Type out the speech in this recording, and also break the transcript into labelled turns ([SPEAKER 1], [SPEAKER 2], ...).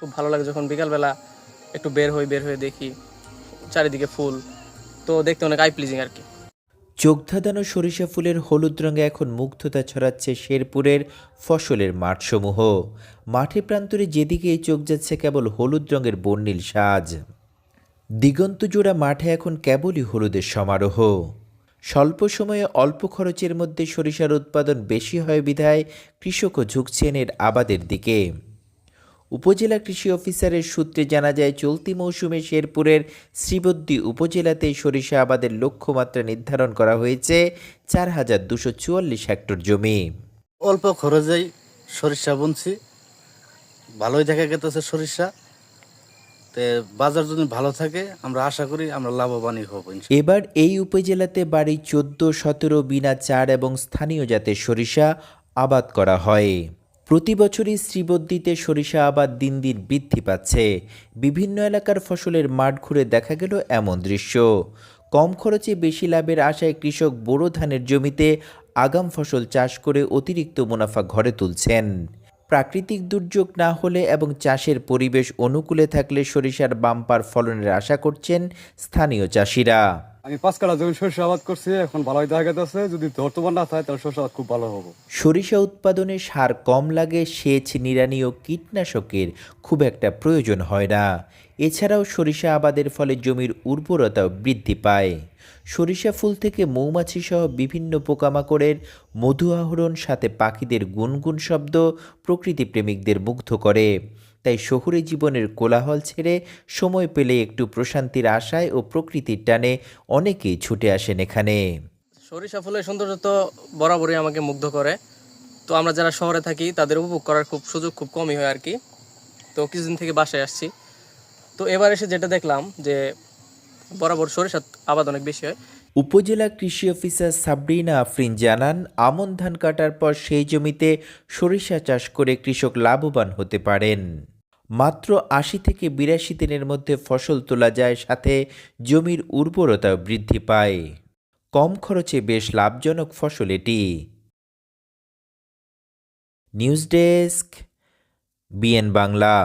[SPEAKER 1] খুব ভালো লাগে যখন বিকালবেলা একটু বের হয়ে দেখি চারিদিকে ফুল, তো দেখতে অনেক আই প্লিজিং আর কি।
[SPEAKER 2] চোখ ধাঁধানো সরিষা ফুলের হলুদ রঙে এখন মুগ্ধতা ছড়াচ্ছে শেরপুরের ফসলের মাঠসমূহ। মাঠে প্রান্তরে যেদিকেই চোখ যাচ্ছে কেবল হলুদ রঙের বর্ণিল সাজ। দিগন্তজোড়া মাঠে এখন কেবলই হলুদের সমারোহ। স্বল্প সময়ে অল্প খরচের মধ্যে সরিষার উৎপাদন বেশি হয় বিধায় কৃষকও ঝুঁকছেন এর আবাদের দিকে। উপজেলা কৃষি অফিসারের সূত্রে জানা যায়, চলতি মৌসুমে শেরপুরের শ্রীবদ্দী উপজেলাতে সরিষা আবাদের লক্ষ্যমাত্রা নির্ধারণ করা হয়েছে 4,244 হেক্টর জমি।
[SPEAKER 3] অল্প খরচেই সরিষা বুনছি, ভালোই দেখা গেতেছে সরিষা। তে বাজার যদি ভালো থাকে আমরা আশা করি আমরা লাভবানই হব।
[SPEAKER 2] এবার এই উপজেলাতে বাড়ি 14-17 বিনা চার এবং স্থানীয় জাতের সরিষা আবাদ করা হয়। প্রতি বছরই শ্রীবদ্দীতে সরিষা আবাদ দিন দিন বৃদ্ধি পাচ্ছে। বিভিন্ন এলাকার ফসলের মাঠ ঘুরে দেখা গেল এমন দৃশ্য। কম খরচে বেশি লাভের আশায় কৃষক বোরো ধানের জমিতে আগাম ফসল চাষ করে অতিরিক্ত মুনাফা ঘরে তুলছেন। প্রাকৃতিক দুর্যোগ না হলে এবং চাষের পরিবেশ অনুকূলে থাকলে সরিষার বাম্পার ফলনের আশা করছেন স্থানীয় চাষিরা।
[SPEAKER 4] আমি 5 কাঠা জমি সরিষা আবাদ করছি, এখন ভালোই দেখা যাচ্ছে। যদি বর্তমান না থাকে তাহলে সরিষা আবাদ খুব ভালো হবে।
[SPEAKER 2] সরিষা উৎপাদনে সার কম লাগে, সেচ, নিড়ানি ও কীটনাশকের খুব একটা প্রয়োজন হয় না। এছাড়াও সরিষা আবাদের ফলে জমির উর্বরতাও বৃদ্ধি পায়। সরিষা ফুল থেকে মৌমাছি সহ বিভিন্ন পোকামাকড়ের মধু আহরণ, সাথে পাখিদের গুনগুন শব্দ প্রকৃতি প্রেমিকদের মুগ্ধ করে। তাই শহুরে জীবনের কোলাহল ছেড়ে সময় পেলে একটু প্রশান্তির আশায় ও প্রকৃতির টানে অনেকেই ছুটে আসেন এখানে।
[SPEAKER 1] সরিষা ফুলের সৌন্দর্য তো বরাবরই আমাকে মুগ্ধ করে। তো আমরা যারা শহরে থাকি তাদের উপভোগ করার সুযোগ খুব কমই হয় আর কি। তো কিছুদিন থেকে বাসায় আসছি, তো এবার এসে যেটা দেখলাম যে বরাবর সরিষা আবাদ অনেক বেশি হয়।
[SPEAKER 2] উপজেলা কৃষি অফিসার সাবরিনা আফরিন জানান, আমন ধান কাটার পর সেই জমিতে সরিষা চাষ করে কৃষক লাভবান হতে পারেন। মাত্র 80 থেকে 82 দিনের মধ্যে ফসল তোলা যায়, সাথে জমির উর্বরতাও বৃদ্ধি পায়। কম খরচে বেশ লাভজনক ফসল এটি। News desk, BN Bangla.